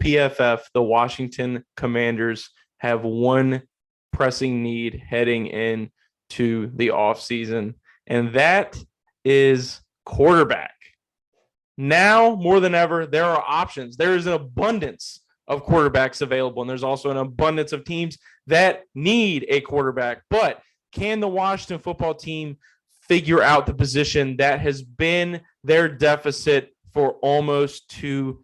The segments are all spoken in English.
PFF, the Washington Commanders have one pressing need heading into the offseason, and that is quarterback. Now, more than ever, there are options. There is an abundance of quarterbacks available, and there's also an abundance of teams that need a quarterback. But can the Washington football team figure out the position that has been their deficit for almost 2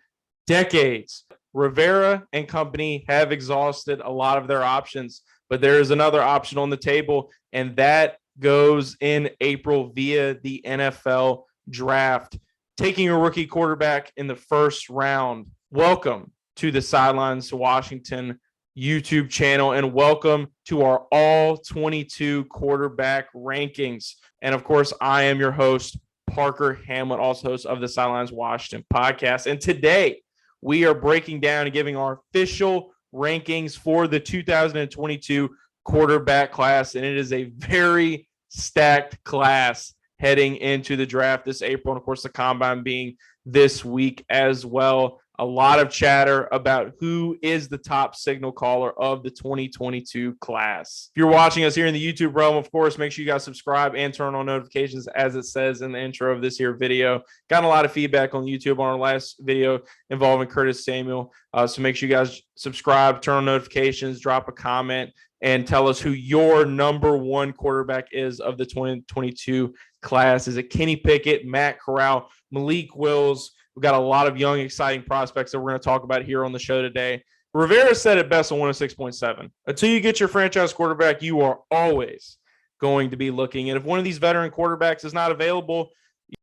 decades? Rivera and company have exhausted a lot of their options, but there is another option on the table, and that goes in April via the NFL draft, taking a rookie quarterback in the first round. Welcome to the Sidelines Washington YouTube channel, and welcome to our All-22 quarterback rankings. And of course, I am your host, Parker Hamlet, also host of the Sidelines Washington podcast. And today we are breaking down and giving our official rankings for the 2022 quarterback class. And it is a very stacked class heading into the draft this April. And of course, the combine being this week as well. A lot of chatter about who is the top signal caller of the 2022 class. If you're watching us here in the YouTube realm, of course, make sure you guys subscribe and turn on notifications as it says in the intro of this here video. Got a lot of feedback on YouTube on our last video involving Curtis Samuel. So make sure you guys subscribe, turn on notifications, drop a comment, and tell us who your number one quarterback is of the 2022 class. Is it Kenny Pickett, Matt Corral, Malik Willis? We've got a lot of young, exciting prospects that we're going to talk about here on the show today. Rivera said it best on 106.7. Until you get your franchise quarterback, you are always going to be looking. And if one of these veteran quarterbacks is not available,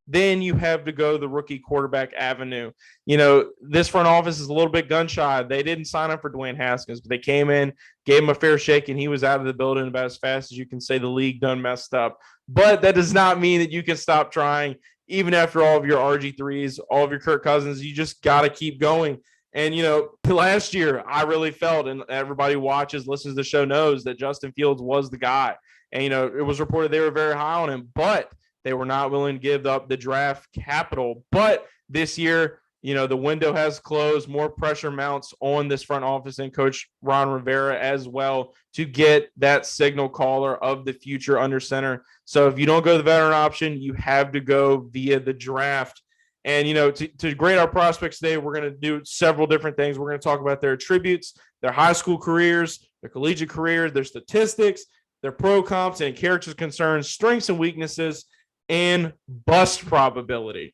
then you have to go the rookie quarterback avenue. You know, this front office is a little bit gun shy. They didn't sign up for Dwayne Haskins, but they came in, gave him a fair shake, and he was out of the building about as fast as you can say the league done messed up. But that does not mean that you can stop trying. Even after all of your RG3s, all of your Kirk Cousins, you just got to keep going. And, you know, last year I really felt, and everybody who watches, listens to the show knows that Justin Fields was the guy. And, you know, it was reported they were very high on him, but they were not willing to give up the draft capital. But this year, you know, the window has closed. More pressure mounts on this front office and Coach Ron Rivera as well to get that signal caller of the future under center. So if you don't go the veteran option, you have to go via the draft. And, you know, to grade our prospects today, we're going to do several different things. We're going to talk about their attributes, their high school careers, their collegiate careers, their statistics, their pro comps and character concerns, strengths and weaknesses, and bust probability.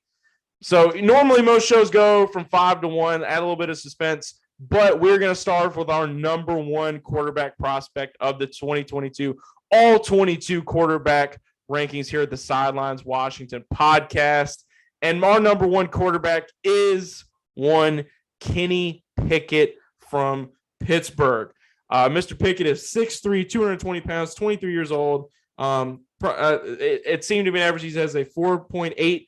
So normally most shows go from 5 to 1, add a little bit of suspense, but we're going to start with our number one quarterback prospect of the 2022 All-22 quarterback rankings here at the Sidelines Washington podcast. And our number one quarterback is one Kenny Pickett from Pittsburgh. Mr. Pickett is 6'3", 220 pounds, 23 years old. It seemed to be an average. He has a 4.8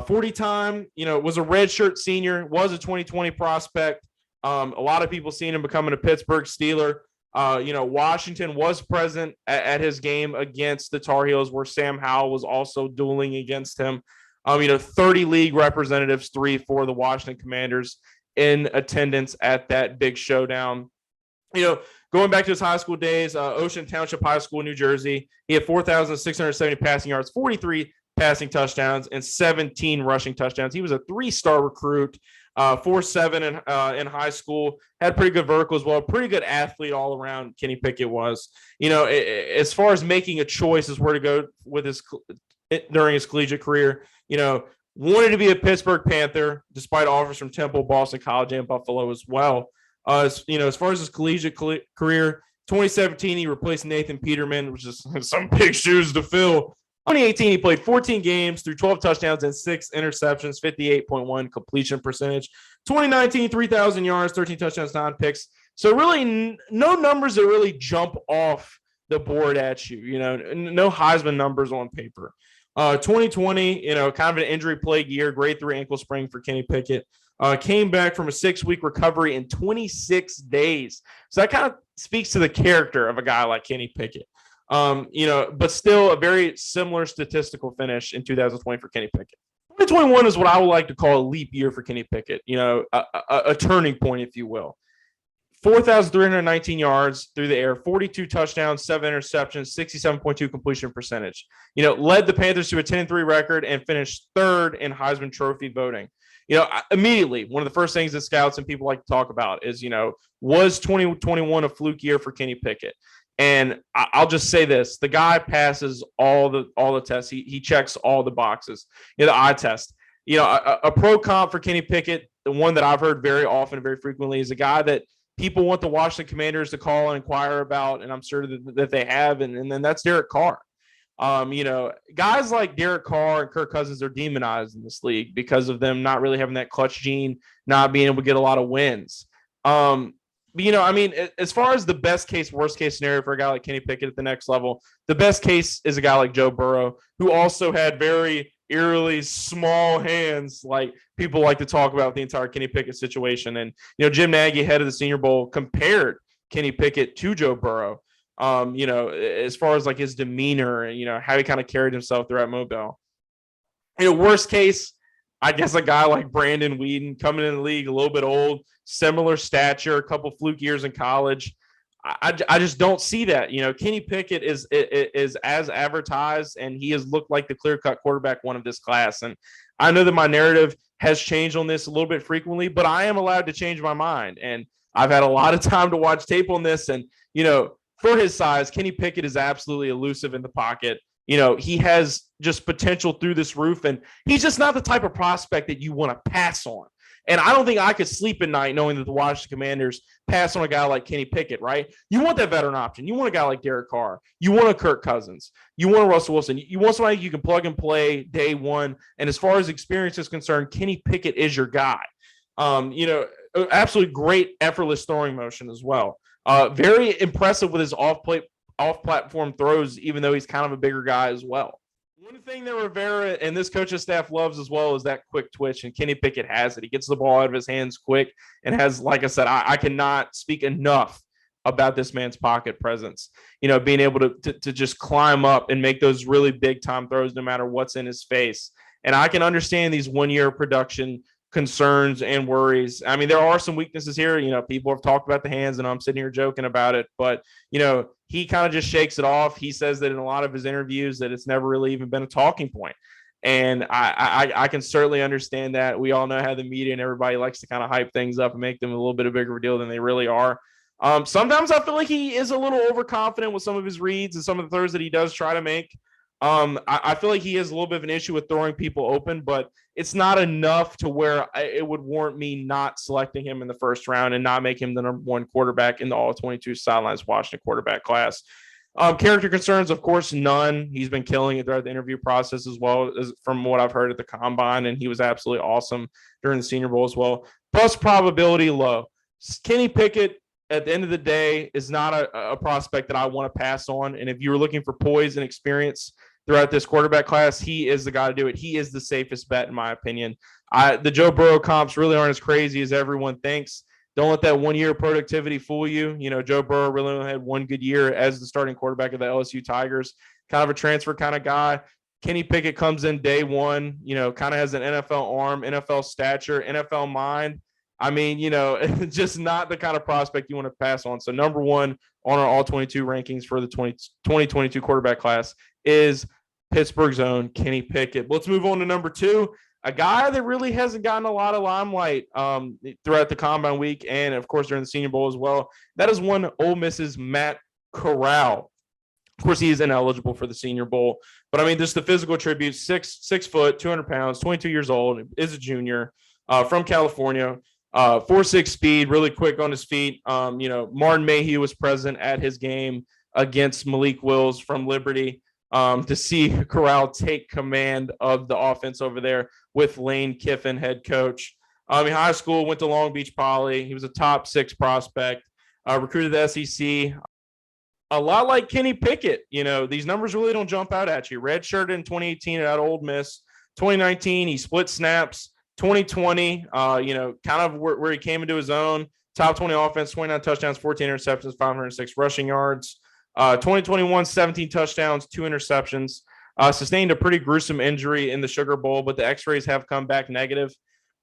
40 time, you know, was a redshirt senior, was a 2020 prospect. A lot of people seen him becoming a Pittsburgh Steeler. You know, Washington was present at his game against the Tar Heels, where Sam Howell was also dueling against him. You know, 30 league representatives, 3 for the Washington Commanders in attendance at that big showdown. You know, going back to his high school days, Ocean Township High School, New Jersey, he had 4,670 passing yards, 43 passing touchdowns, and 17 rushing touchdowns. He was a 3-star recruit, 4.7 in high school, had pretty good vertical as well, pretty good athlete all around. Kenny Pickett was, you know, as far as making a choice as where to go with his during his collegiate career, you know, wanted to be a Pittsburgh Panther despite offers from Temple, Boston College, and Buffalo as well. You know, as far as his collegiate career, 2017 he replaced Nathan Peterman, which is some big shoes to fill. 2018, he played 14 games, threw 12 touchdowns and 6 interceptions, 58.1 completion percentage. 2019, 3,000 yards, 13 touchdowns, 9 picks. So really no numbers that really jump off the board at you, you know, no Heisman numbers on paper. 2020, you know, kind of an injury-plagued year, grade 3 ankle sprain for Kenny Pickett. Came back from a 6-week recovery in 26 days. So that kind of speaks to the character of a guy like Kenny Pickett. You know, but still a very similar statistical finish in 2020 for Kenny Pickett. 2021 is what I would like to call a leap year for Kenny Pickett, a turning point, if you will. 4,319 yards through the air, 42 touchdowns, 7 interceptions, 67.2 completion percentage. Led the Panthers to a 10-3 record and finished third in Heisman Trophy voting. Immediately, one of the first things that scouts and people like to talk about is, was 2021 a fluke year for Kenny Pickett? And I'll just say this: the guy passes all the tests. He checks all the boxes. The eye test. A pro comp for Kenny Pickett, the one that I've heard very often, very frequently, is a guy that people want the Washington Commanders to call and inquire about, and I'm sure that they have, and then that's Derek Carr. Guys like Derek Carr and Kirk Cousins are demonized in this league because of them not really having that clutch gene, not being able to get a lot of wins. As far as the best case, worst case scenario for a guy like Kenny Pickett at the next level, the best case is a guy like Joe Burrow, who also had very eerily small hands, like people like to talk about the entire Kenny Pickett situation. And, Jim Nagy, head of the Senior Bowl, compared Kenny Pickett to Joe Burrow, as far as like his demeanor and, how he kind of carried himself throughout Mobile. Worst case, I guess a guy like Brandon Weeden coming in the league a little bit old, similar stature, a couple fluke years in college. I just don't see that. Kenny Pickett is as advertised, and he has looked like the clear-cut quarterback one of this class. And I know that my narrative has changed on this a little bit frequently, but I am allowed to change my mind. And I've had a lot of time to watch tape on this. And, for his size, Kenny Pickett is absolutely elusive in the pocket. He has just potential through this roof, and he's just not the type of prospect that you want to pass on. And I don't think I could sleep at night knowing that the Washington Commanders pass on a guy like Kenny Pickett, right? You want that veteran option. You want a guy like Derek Carr. You want a Kirk Cousins. You want a Russell Wilson. You want somebody you can plug and play day one. And as far as experience is concerned, Kenny Pickett is your guy. Absolutely great, effortless throwing motion as well. Very impressive with his off-platform throws, even though he's kind of a bigger guy as well. One thing that Rivera and this coaching staff loves as well is that quick twitch, and Kenny Pickett has it. He gets the ball out of his hands quick and has, like I said, I cannot speak enough about this man's pocket presence. Being able to just climb up and make those really big-time throws no matter what's in his face. And I can understand these one-year production concerns and worries. I mean, there are some weaknesses here. People have talked about the hands, and I'm sitting here joking about it. But, he kind of just shakes it off. He says that in a lot of his interviews that it's never really even been a talking point. And I can certainly understand that. We all know how the media and everybody likes to kind of hype things up and make them a little bit of a bigger deal than they really are. Sometimes I feel like he is a little overconfident with some of his reads and some of the throws that he does try to make. I feel like he has a little bit of an issue with throwing people open, but it's not enough to where it would warrant me not selecting him in the first round and not make him the number one quarterback in the All-22 Sidelines Washington quarterback class. Character concerns, of course, none. He's been killing it throughout the interview process as well, as from what I've heard at the Combine, and he was absolutely awesome during the Senior Bowl as well. Plus probability low. Kenny Pickett, at the end of the day, is not a prospect that I want to pass on. And if you were looking for poise and experience throughout this quarterback class, he is the guy to do it. He is the safest bet, in my opinion. The Joe Burrow comps really aren't as crazy as everyone thinks. Don't let that 1 year productivity fool you. Joe Burrow really only had one good year as the starting quarterback of the LSU Tigers, kind of a transfer kind of guy. Kenny Pickett comes in day one, kind of has an NFL arm, NFL stature, NFL mind. I mean, just not the kind of prospect you want to pass on. So number one on our All-22 rankings for the 2022 quarterback class is Pittsburgh's own Kenny Pickett. Let's move on to number two, a guy that really hasn't gotten a lot of limelight throughout the Combine week and, of course, during the Senior Bowl as well. That is one Ole Miss's Matt Corral. Of course, he is ineligible for the Senior Bowl. But, I mean, just the physical attributes, 6 foot, 200 pounds, 22 years old, is a junior from California. 4.6 speed, really quick on his feet. Martin Mayhew was present at his game against Malik Willis from Liberty to see Corral take command of the offense over there with Lane Kiffin, head coach. In high school, went to Long Beach Poly. He was a top 6 prospect, recruited the SEC. A lot like Kenny Pickett, these numbers really don't jump out at you. Redshirted in 2018 at Ole Miss. 2019, he split snaps. 2020, kind of where he came into his own. Top 20 offense, 29 touchdowns, 14 interceptions, 506 rushing yards. 2021, 17 touchdowns, 2 interceptions. sustained a pretty gruesome injury in the Sugar Bowl, but the x-rays have come back negative.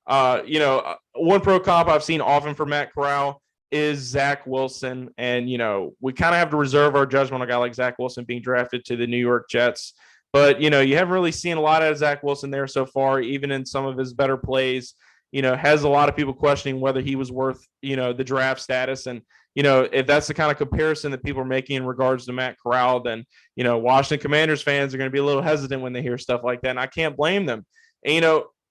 One pro comp I've seen often for Matt Corral is Zach Wilson. And, we kind of have to reserve our judgment on a guy like Zach Wilson being drafted to the New York Jets. But, you haven't really seen a lot out of Zach Wilson there so far, even in some of his better plays. Has a lot of people questioning whether he was worth, the draft status. And, if that's the kind of comparison that people are making in regards to Matt Corral, then, Washington Commanders fans are going to be a little hesitant when they hear stuff like that. And I can't blame them. And,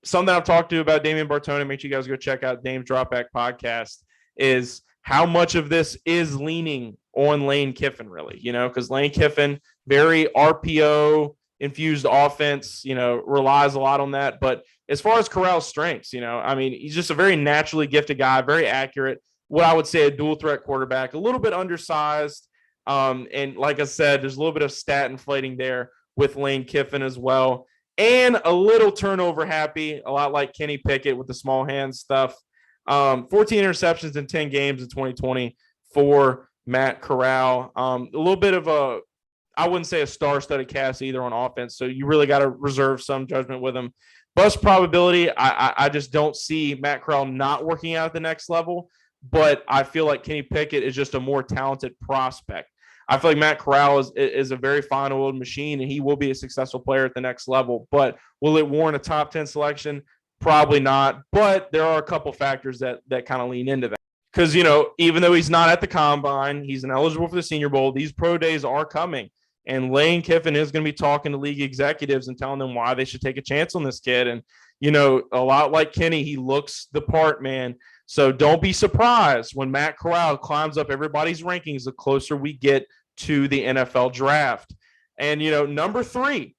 something I've talked to about Damian Bartoni, make sure you guys go check out Dame's Dropback podcast, is how much of this is leaning on Lane Kiffin, really, because Lane Kiffin, very RPO infused offense, relies a lot on that. But as far as Corral's strengths, he's just a very naturally gifted guy, very accurate. What I would say a dual threat quarterback, a little bit undersized. And like I said, there's a little bit of stat inflating there with Lane Kiffin as well. And a little turnover happy, a lot like Kenny Pickett with the small hand stuff. 14 interceptions in 10 games in 2020 for Matt Corral. A little bit of I wouldn't say a star-studded cast either on offense, so you really got to reserve some judgment with him. Bust probability, I just don't see Matt Corral not working out at the next level, but I feel like Kenny Pickett is just a more talented prospect. I feel like Matt Corral is a very fine-oiled machine, and he will be a successful player at the next level. But will it warrant a top 10 selection? Probably not. But there are a couple factors that kind of lean into that. Because, even though he's not at the combine, he's ineligible for the Senior Bowl. These pro days are coming. And Lane Kiffin is going to be talking to league executives and telling them why they should take a chance on this kid. And, a lot like Kenny, he looks the part, man. So don't be surprised when Matt Corral climbs up everybody's rankings the closer we get to the NFL draft. And, number 3,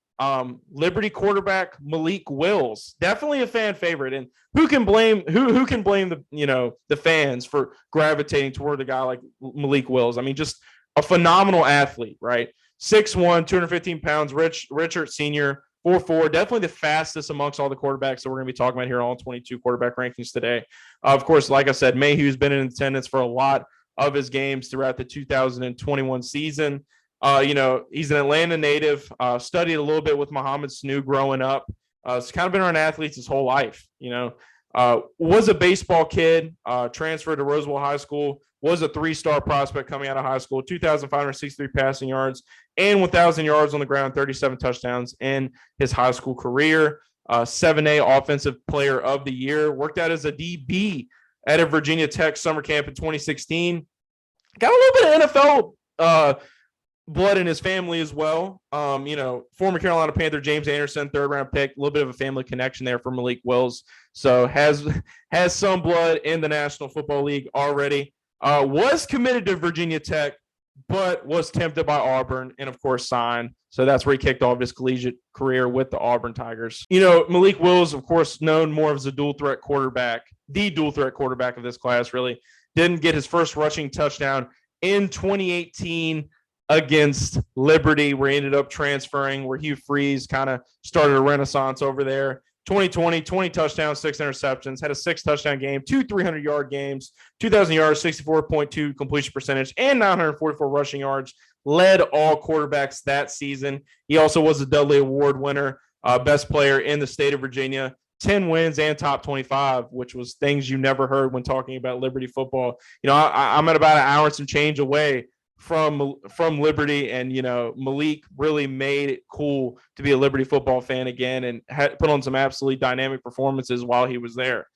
Liberty quarterback Malik Willis, definitely a fan favorite. And who can blame the fans for gravitating toward a guy like Malik Willis? I mean, just a phenomenal athlete, right? 6'1", 215 pounds, Richard Sr., 4'4", definitely the fastest amongst all the quarterbacks that we're going to be talking about here on All-22 quarterback rankings today. Of course, like I said, Mayhew's been in attendance for a lot of his games throughout the 2021 season. He's an Atlanta native, studied a little bit with Muhammad Sanu growing up. He's kind of been around athletes his whole life, was a baseball kid, transferred to Roseville High School, was a 3-star prospect coming out of high school, 2,563 passing yards and 1,000 yards on the ground, 37 touchdowns in his high school career. 7A Offensive Player of the Year, worked out as a DB at a Virginia Tech summer camp in 2016. Got a little bit of NFL blood in his family as well. Former Carolina Panther James Anderson, 3rd-round pick, a little bit of a family connection there for Malik Willis. So has some blood in the National Football League already. Was committed to Virginia Tech, but was tempted by Auburn and, of course, signed. So that's where he kicked off his collegiate career with the Auburn Tigers. Malik Willis, of course, known more as the dual threat quarterback of this class, really. Didn't get his first rushing touchdown in 2018 against Liberty, where he ended up transferring, where Hugh Freeze kind of started a renaissance over there. 2020, 20 touchdowns, 6 interceptions, had a 6-touchdown game, 2 300-yard games, 2,000 yards, 64.2 completion percentage, and 944 rushing yards. Led all quarterbacks that season. He also was a Dudley Award winner, best player in the state of Virginia. 10 wins and top 25, which was things you never heard when talking about Liberty football. I'm at about an hour and some change away from Liberty, and Malik really made it cool to be a Liberty football fan again, and had put on some absolutely dynamic performances while he was there.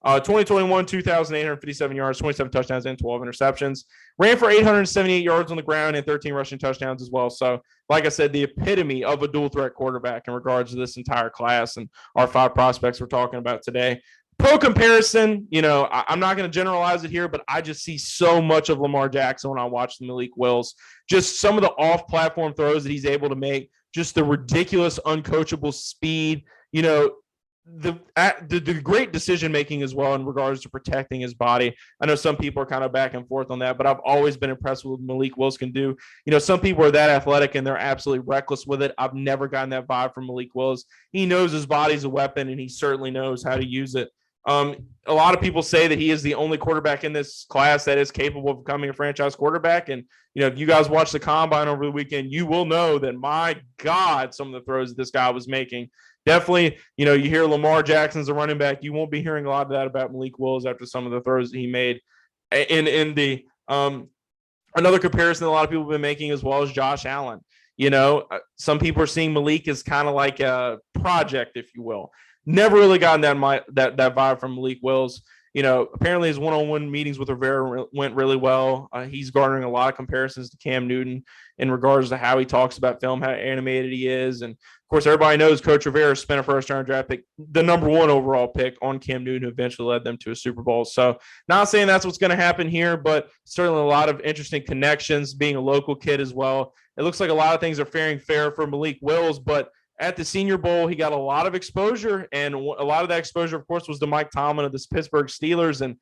2021, 2,857 yards, 27 touchdowns, and 12 interceptions. Ran for 878 yards on the ground and 13 rushing touchdowns as well. So, like I said, the epitome of a dual threat quarterback in regards to this entire class and our 5 prospects we're talking about today. Pro comparison, I'm not going to generalize it here, but I just see so much of Lamar Jackson when I watch the Malik Willis. Just some of the off-platform throws that he's able to make, just the ridiculous, uncoachable speed, the great decision-making as well in regards to protecting his body. I know some people are kind of back and forth on that, but I've always been impressed with what Malik Willis can do. Some people are that athletic and they're absolutely reckless with it. I've never gotten that vibe from Malik Willis. He knows his body's a weapon, and he certainly knows how to use it. A lot of people say that he is the only quarterback in this class that is capable of becoming a franchise quarterback. And, if you guys watch the combine over the weekend, you will know that, my God, some of the throws that this guy was making. Definitely, you hear Lamar Jackson's a running back. You won't be hearing a lot of that about Malik Willis after some of the throws that he made. In the another comparison that a lot of people have been making as well as Josh Allen. Some people are seeing Malik as kind of like a project, if you will. Never really gotten that vibe from Malik Willis. Apparently his one-on-one meetings with Rivera went really well. He's garnering a lot of comparisons to Cam Newton in regards to how he talks about film, how animated he is. And, of course, everybody knows Coach Rivera spent a first-round draft pick, the number one overall pick on Cam Newton, who eventually led them to a Super Bowl. So not saying that's what's going to happen here, but certainly a lot of interesting connections, being a local kid as well. It looks like a lot of things are faring fair for Malik Willis, but at the Senior Bowl, he got a lot of exposure, and a lot of that exposure, of course, was to Mike Tomlin of the Pittsburgh Steelers. And,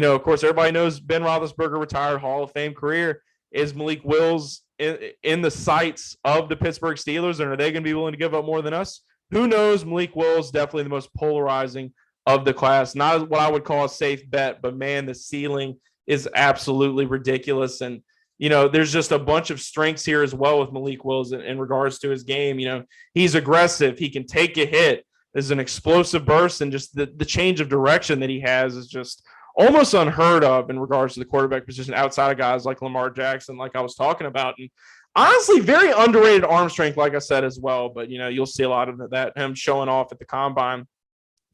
of course, everybody knows Ben Roethlisberger, retired Hall of Fame career. Is Malik Willis in the sights of the Pittsburgh Steelers, and are they going to be willing to give up more than us? Who knows? Malik Willis, definitely the most polarizing of the class. Not what I would call a safe bet, but, man, the ceiling is absolutely ridiculous. And, there's just a bunch of strengths here as well with Malik Willis in regards to his game. He's aggressive. He can take a hit. There's an explosive burst, and just the change of direction that he has is just almost unheard of in regards to the quarterback position outside of guys like Lamar Jackson, like I was talking about. And honestly, very underrated arm strength, like I said, as well. But, you'll see a lot of that, him showing off at the combine.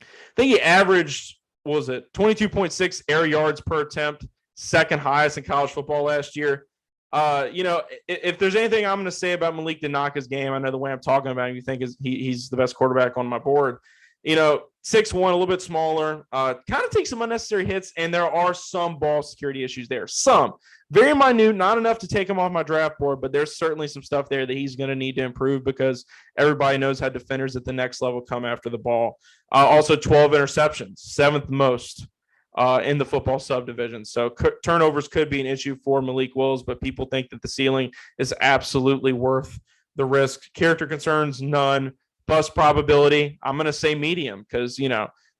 I think he averaged, 22.6 air yards per attempt, second highest in college football last year. If there's anything I'm going to say about Malik to knock his game, I know the way I'm talking about him, you think he's the best quarterback on my board. 6'1", a little bit smaller, kind of takes some unnecessary hits, and there are some ball security issues there. Some. Very minute, not enough to take him off my draft board, but there's certainly some stuff there that he's going to need to improve because everybody knows how defenders at the next level come after the ball. Also, 12 interceptions, seventh most in the football subdivision. So turnovers could be an issue for Malik Willis, but people think that the ceiling is absolutely worth the risk. Character concerns, none. Bust probability, I'm going to say medium because,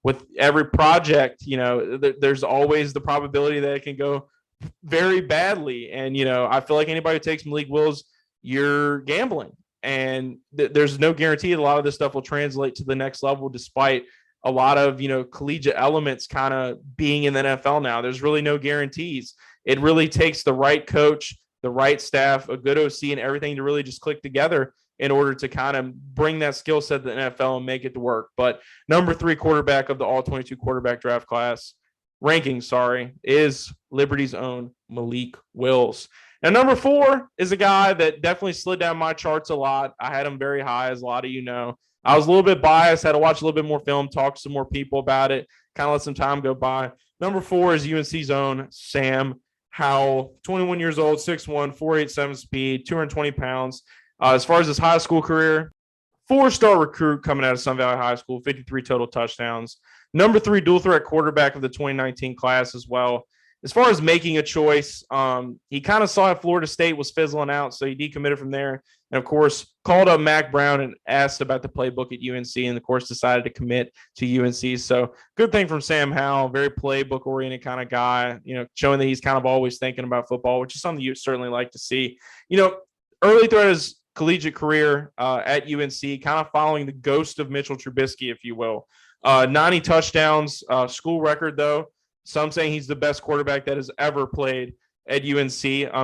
with every project, there's always the probability that it can go very badly. And, I feel like anybody who takes Malik Willis, you're gambling. And there's no guarantee that a lot of this stuff will translate to the next level despite a lot of, collegiate elements kind of being in the NFL now. There's really no guarantees. It really takes the right coach, the right staff, a good OC, and everything to really just click together in order to kind of bring that skill set to the NFL and make it to work. But number 3 quarterback of the All-22 quarterback draft class is Liberty's own Malik Willis. Now, number 4 is a guy that definitely slid down my charts a lot. I had him very high, as a lot of you know. I was a little bit biased, had to watch a little bit more film, talk to some more people about it, kind of let some time go by. Number 4 is UNC's own Sam Howell, 21 years old, 6'1", 4.87 speed, 220 pounds. As far as his high school career, 4-star recruit coming out of Sun Valley High School, 53 total touchdowns. Number 3 dual threat quarterback of the 2019 class as well. As far as making a choice, he kind of saw at Florida State was fizzling out, so he decommitted from there. And, of course, called up Mac Brown and asked about the playbook at UNC and, of course, decided to commit to UNC. So good thing from Sam Howell, very playbook-oriented kind of guy, showing that he's kind of always thinking about football, which is something you'd certainly like to see. Early throughout his collegiate career at UNC, kind of following the ghost of Mitchell Trubisky, if you will. 90 touchdowns, school record, though. Some saying he's the best quarterback that has ever played at UNC.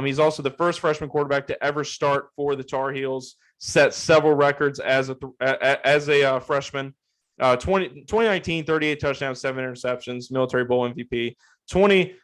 He's also the first freshman quarterback to ever start for the Tar Heels, set several records as a freshman. 2019, 38 touchdowns, 7 interceptions, Military Bowl MVP. 30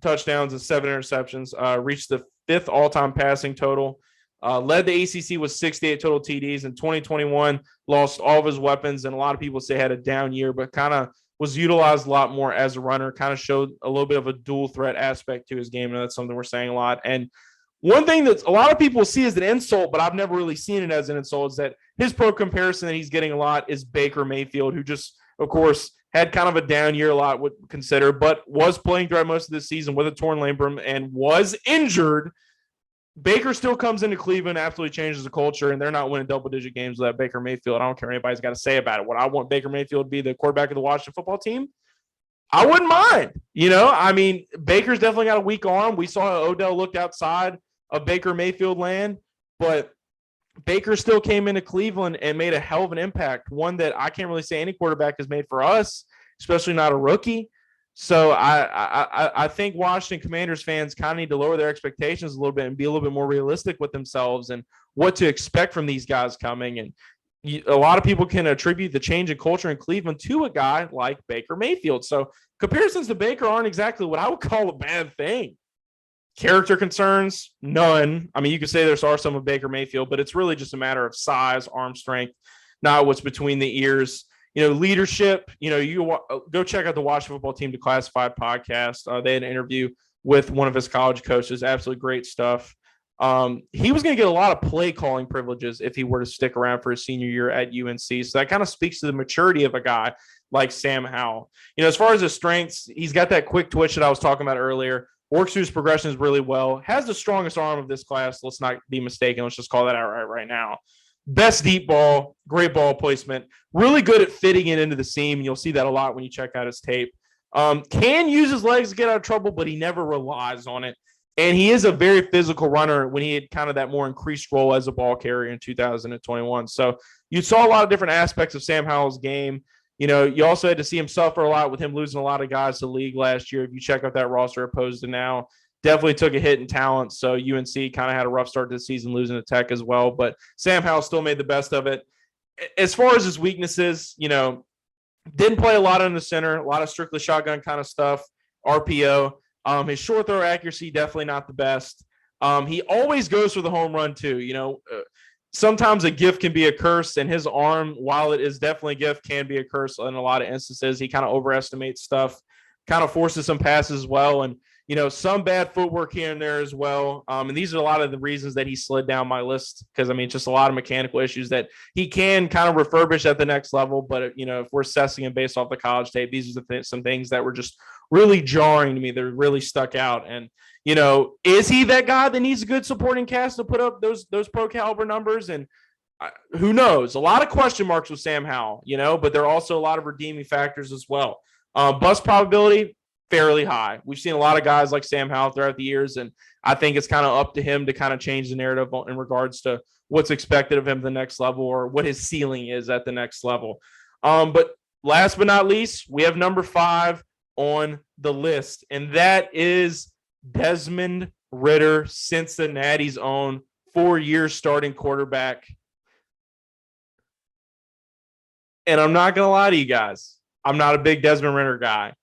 touchdowns and 7 interceptions, reached the 5th all-time passing total. Led the ACC with 68 total TDs. In 2021, lost all of his weapons, and a lot of people say had a down year, but kind of was utilized a lot more as a runner, kind of showed a little bit of a dual threat aspect to his game, and that's something we're saying a lot. And one thing that a lot of people see as an insult, but I've never really seen it as an insult, is that his pro comparison that he's getting a lot is Baker Mayfield, who just, of course, had kind of a down year, a lot would consider, but was playing throughout most of the season with a torn labrum and was injured Baker still comes into Cleveland, absolutely changes the culture, and they're not winning double-digit games without Baker Mayfield. I don't care what anybody's got to say about it. What I want Baker Mayfield to be the quarterback of the Washington football team, I wouldn't mind. I mean, Baker's definitely got a weak arm. We saw how Odell looked outside of Baker Mayfield land, but Baker still came into Cleveland and made a hell of an impact, one that I can't really say any quarterback has made for us, especially not a rookie. So I think Washington Commanders fans kind of need to lower their expectations a little bit and be a little bit more realistic with themselves and what to expect from these guys coming. And a lot of people can attribute the change in culture in Cleveland to a guy like Baker Mayfield. So comparisons to Baker aren't exactly what I would call a bad thing. Character concerns, none. I mean, you could say there are some of Baker Mayfield, but it's really just a matter of size, arm strength, not what's between the ears. Leadership, you go check out the Washington Football Team Declassified podcast. They had an interview with one of his college coaches. Absolutely great stuff. He was going to get a lot of play calling privileges if he were to stick around for his senior year at UNC. So that kind of speaks to the maturity of a guy like Sam Howell. As far as his strengths, he's got that quick twitch that I was talking about earlier. Works through his progressions really well. Has the strongest arm of this class. Let's not be mistaken. Let's just call that outright right now. Best deep ball, great ball placement, really good at fitting it into the seam. You'll see that a lot when you check out his tape. Can use his legs to get out of trouble, but he never relies on it. And he is a very physical runner when he had kind of that more increased role as a ball carrier in 2021. So you saw a lot of different aspects of Sam Howell's game. You also had to see him suffer a lot with him losing a lot of guys to the league last year. If you check out that roster opposed to now, definitely took a hit in talent. So UNC kind of had a rough start to the season, losing to Tech as well. But Sam Howell still made the best of it. As far as his weaknesses, didn't play a lot in the center, a lot of strictly shotgun kind of stuff, RPO. His short throw accuracy, definitely not the best. He always goes for the home run too. Sometimes a gift can be a curse, and his arm, while it is definitely a gift, can be a curse in a lot of instances. He kind of overestimates stuff, kind of forces some passes as well. And some bad footwork here and there as well. And these are a lot of the reasons that he slid down my list because, just a lot of mechanical issues that he can kind of refurbish at the next level. But, if we're assessing him based off the college tape, these are some things that were just really jarring to me. They're really stuck out. And, is he that guy that needs a good supporting cast to put up those pro caliber numbers? And who knows? A lot of question marks with Sam Howell, but there are also a lot of redeeming factors as well. Bust probability, fairly high. We've seen a lot of guys like Sam Howell throughout the years, and I think it's kind of up to him to kind of change the narrative in regards to what's expected of him at the next level or what his ceiling is at the next level. But last but not least, we have number 5 on the list, and that is Desmond Ritter, Cincinnati's own 4-year starting quarterback. And I'm not going to lie to you guys. I'm not a big Desmond Ritter guy.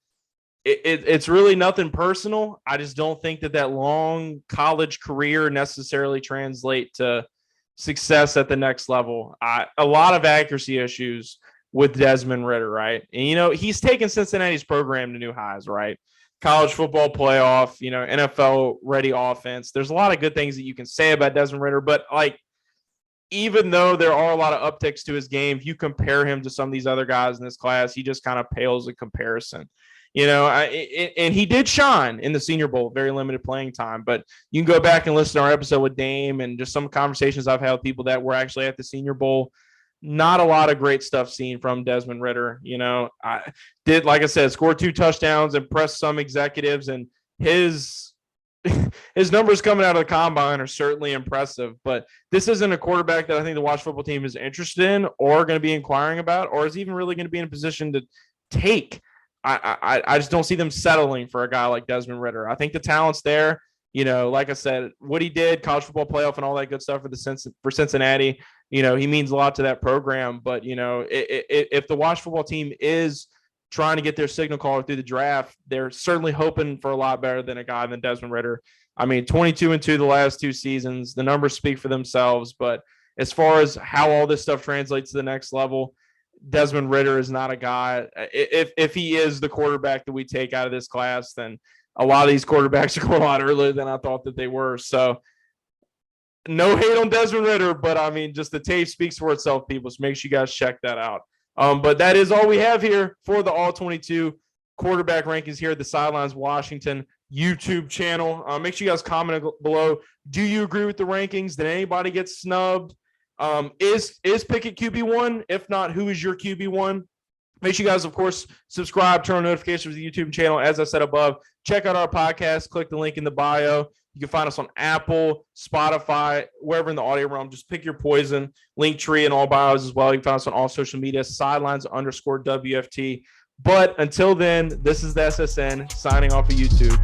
It's really nothing personal. I just don't think that long college career necessarily translate to success at the next level. A lot of accuracy issues with Desmond Ritter, right? And, he's taken Cincinnati's program to new highs, right? College football playoff, NFL-ready offense. There's a lot of good things that you can say about Desmond Ritter, but, even though there are a lot of upticks to his game, if you compare him to some of these other guys in this class, he just kind of pales in comparison. And he did shine in the Senior Bowl, very limited playing time. But you can go back and listen to our episode with Dame and just some conversations I've had with people that were actually at the Senior Bowl. Not a lot of great stuff seen from Desmond Ritter. I did, like I said, score 2 touchdowns, impressed some executives, and his numbers coming out of the combine are certainly impressive. But this isn't a quarterback that I think the Washington football team is interested in or going to be inquiring about or is even really going to be in a position to take. I just don't see them settling for a guy like Desmond Ritter. I think the talent's there. Like I said, what he did, college football playoff and all that good stuff for Cincinnati, he means a lot to that program. But, if the Washington football team is trying to get their signal caller through the draft, they're certainly hoping for a lot better than a guy than Desmond Ritter. 22-2 the last 2 seasons. The numbers speak for themselves. But as far as how all this stuff translates to the next level, Desmond Ritter is not a guy. If he is the quarterback that we take out of this class, then a lot of these quarterbacks are going a lot earlier than I thought that they were. So no hate on Desmond Ritter, but just the tape speaks for itself, people. So make sure you guys check that out. But that is all we have here for the All-22 quarterback rankings here at the Sidelines Washington YouTube channel. Make sure you guys comment below. Do you agree with the rankings? Did anybody get snubbed? Is Pickett QB1? If not, who is your QB1? Make sure you guys, of course, subscribe, turn on notifications to the YouTube channel. As I said above, check out our podcast. Click the link in the bio. You can find us on Apple, Spotify, wherever in the audio realm. Just pick your poison. Linktree and all bios as well. You can find us on all social media, Sidelines_WFT. But until then, this is the SSN signing off of YouTube.